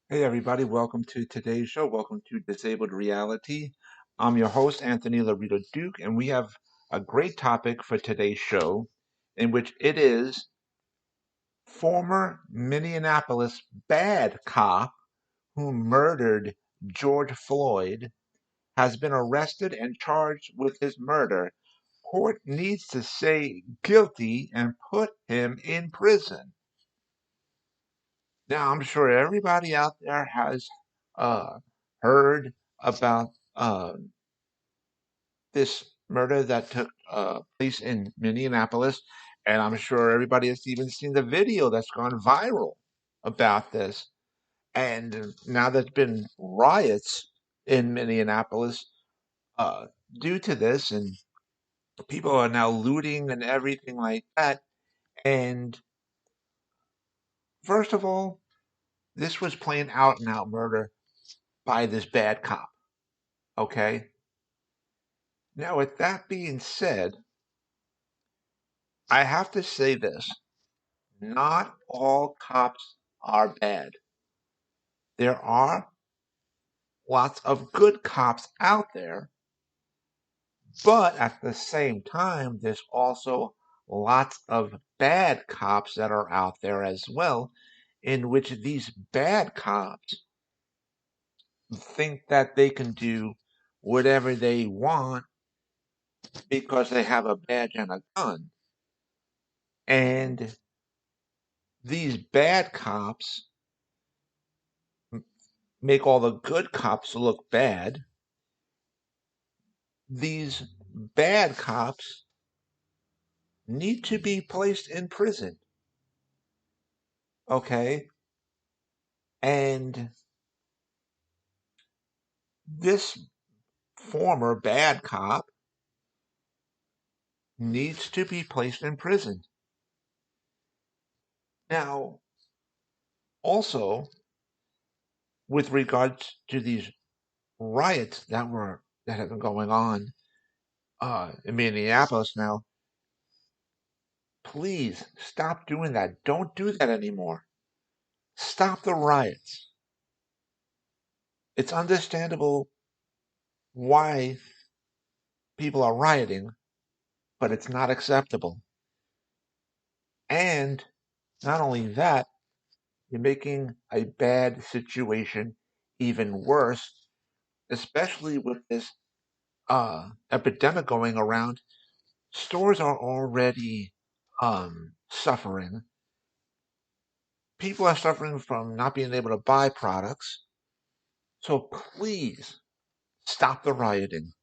Hey everybody, welcome to today's show. Welcome to Disabled Reality. I'm your host, Anthony Lorito-Duke, and we have a great topic for today's show, in which it is former Minneapolis bad cop who murdered George Floyd has been arrested and charged with his murder. Court needs to say guilty and put him in prison. Now, I'm sure everybody out there has uh, heard about this murder that took place in Minneapolis, and I'm sure everybody has even seen the video that's gone viral about this. And now there's been riots in Minneapolis uh, due to this, and people are now looting and everything like that. And first of all, this was plain out and out murder by this bad cop. Okay. Now, with that being said, I have to say this. Not all cops are bad. There are lots of good cops out there, but at the same time, there's also lots of bad cops that are out there as well, in which these bad cops think that they can do whatever they want because they have a badge and a gun. And these bad cops make all the good cops look bad. These bad cops need to be placed in prison, okay? And this former bad cop needs to be placed in prison. Now, also, with regards to these riots that have been going on in Minneapolis now, please stop doing that. Don't do that anymore. Stop the riots. It's understandable why people are rioting, but it's not acceptable. And not only that, you're making a bad situation even worse, especially with this epidemic going around. Stores are already suffering. People are suffering from not being able to buy products. So please stop the rioting.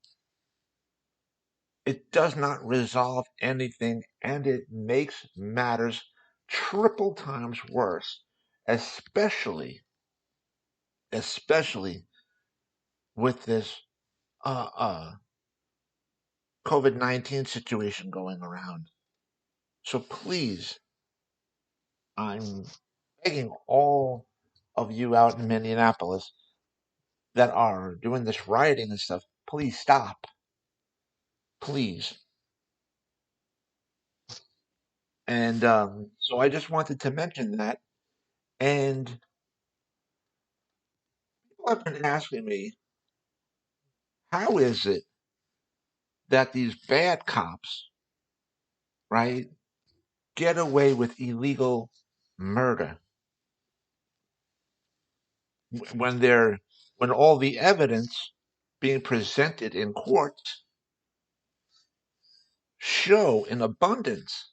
It does not resolve anything, and it makes matters triple times worse, especially with this uh, uh, COVID-19 situation going around. So please, I'm begging all of you out in Minneapolis that are doing this rioting and stuff, please stop. Please. And so I just wanted to mention that. And people have been asking me, how is it that these bad cops, right, get away with illegal murder when they're when all the evidence being presented in courts show in abundance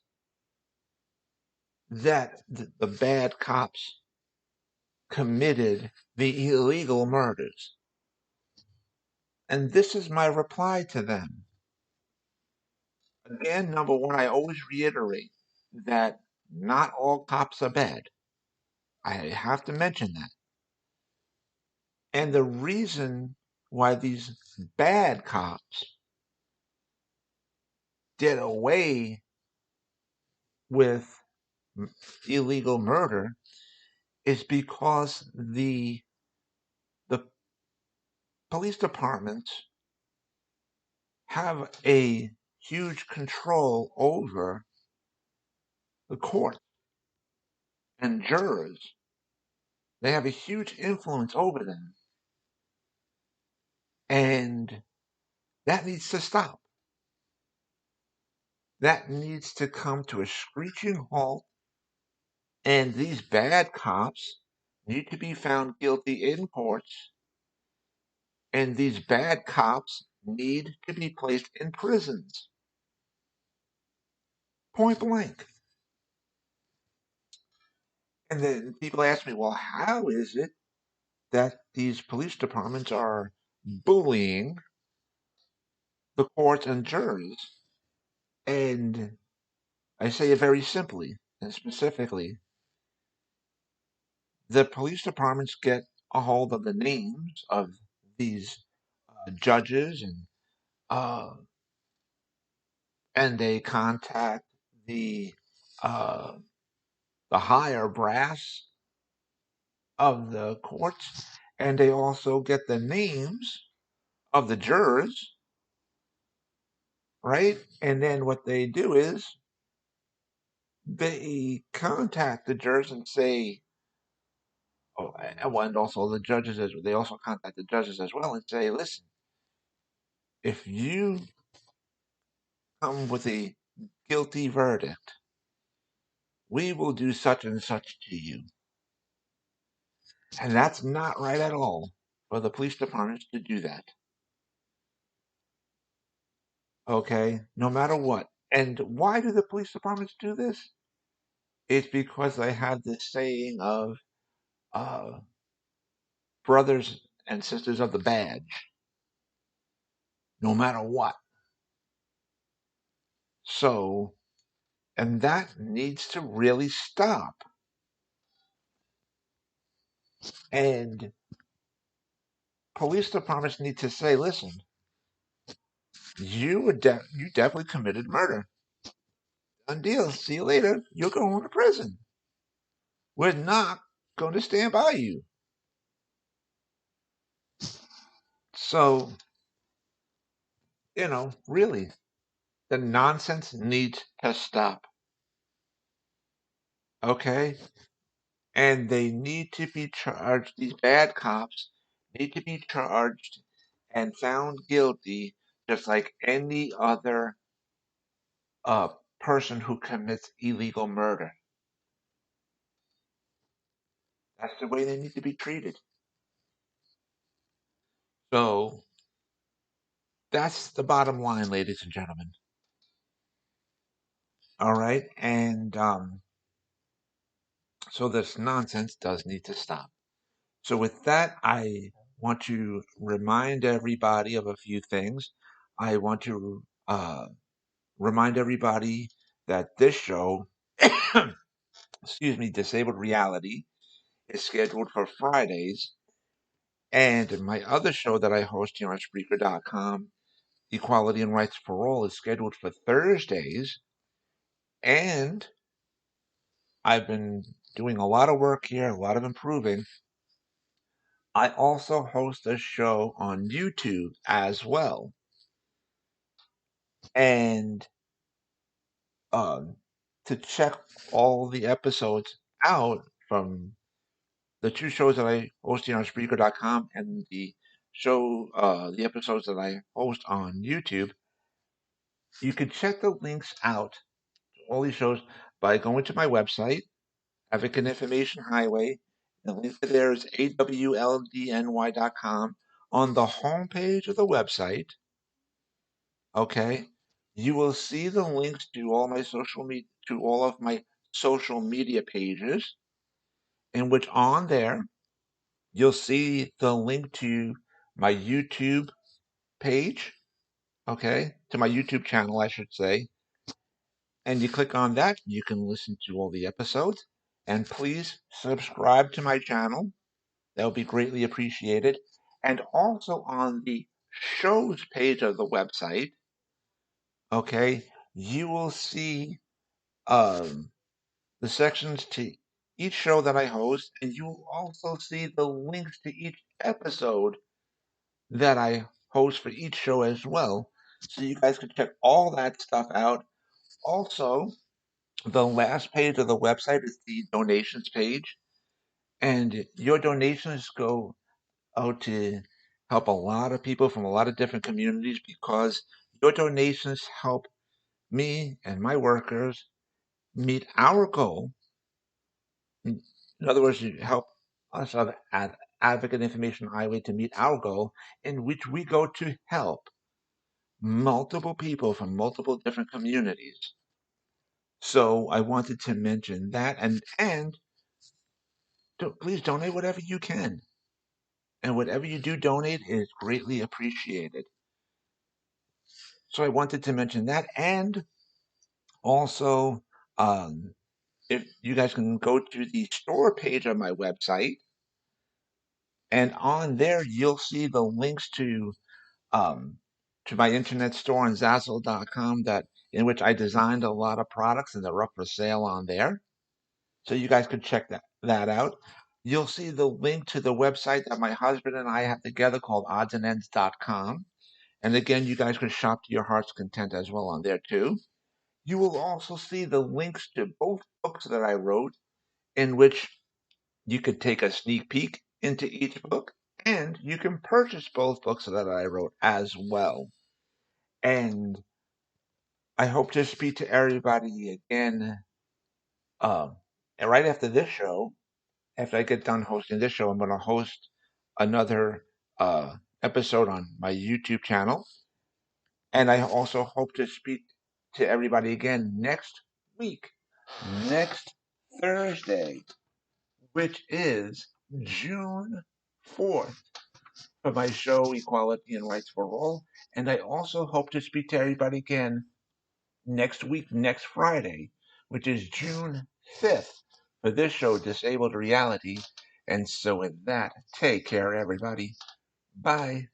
that the bad cops committed the illegal murders. And this is my reply to them. Again, number one, I always reiterate that not all cops are bad. I have to mention that. And the reason why these bad cops did away with illegal murder is because the police departments have a huge control over the court and jurors. They have a huge influence over them. And that needs to stop. That needs to come to a screeching halt. And these bad cops need to be found guilty in courts. And these bad cops need to be placed in prisons. Point blank. And then people ask me, well, how is it that these police departments are bullying the courts and jurors? And I say it very simply and specifically. The police departments get a hold of the names of these judges uh, and they contact the uh, the higher brass of the courts, and they also get the names of the jurors, right? And then what they do is they contact the jurors and say, oh, and also the judges as they also contact the judges as well and say, listen, if you come with a guilty verdict, we will do such and such to you. And that's not right at all for the police departments to do that. Okay? No matter what. And why do the police departments do this? It's because they have this saying of uh, brothers and sisters of the badge, no matter what. So, and that needs to really stop. And police departments need to say, listen, you definitely committed murder. Done deal. See you later. You're going to prison. We're not going to stand by you. So, really, the nonsense needs to stop. Okay? And they need to be charged. These bad cops need to be charged and found guilty just like any other uh, person who commits illegal murder. That's the way they need to be treated. So, that's the bottom line, ladies and gentlemen. All right? And so this nonsense does need to stop. So with that, I want to remind everybody of a few things. I want to remind everybody that this show, excuse me, Disabled Reality, is scheduled for Fridays. And my other show that I host here on Spreaker.com, Equality and Rights for All, is scheduled for Thursdays. And I've been doing a lot of work here, a lot of improving. I also host a show on YouTube as well. And um, to check all the episodes out from the two shows that I host here on Spreaker.com and the episodes that I host on YouTube, you can check the links out to all these shows by going to my website, Advocate Information Highway. The link to there is awldny.com. On the homepage of the website, okay, you will see the links to all of my social media pages, in which on there you'll see the link to my YouTube page, okay, to my YouTube channel, I should say. And you click on that, you can listen to all the episodes. And please subscribe to my channel. That would be greatly appreciated. And also on the shows page of the website, okay, you will see um, the sections to each show that I host, and you will also see the links to each episode that I host for each show as well. So you guys can check all that stuff out. Also, the last page of the website is the donations page. And your donations go out to help a lot of people from a lot of different communities because your donations help me and my workers meet our goal. In other words, you help us on Advocate Information Highway to meet our goal, in which we go to help multiple people from multiple different communities. So I wanted to mention that, and please donate whatever you can, and whatever you do donate is greatly appreciated. So I wanted to mention that, and also, um, if you guys can go to the store page on my website, and on there you'll see the links um, to my internet store on Zazzle.com that in which I designed a lot of products and they're up for sale on there. So you guys can check that out. You'll see the link to the website that my husband and I have together called oddsandends.com. And again, you guys can shop to your heart's content as well on there too. You will also see the links to both books that I wrote, in which you could take a sneak peek into each book, and you can purchase both books that I wrote as well. And I hope to speak to everybody again. And right after this show, after I get done hosting this show, I'm going to host another episode on my YouTube channel. And I also hope to speak to everybody again next week, next Thursday, which is June 4th, for my show, Equality and Rights for All. And I also hope to speak to everybody again next week, next Friday, which is June 5th, for this show, Disabled Reality. And so with that, take care, everybody. Bye.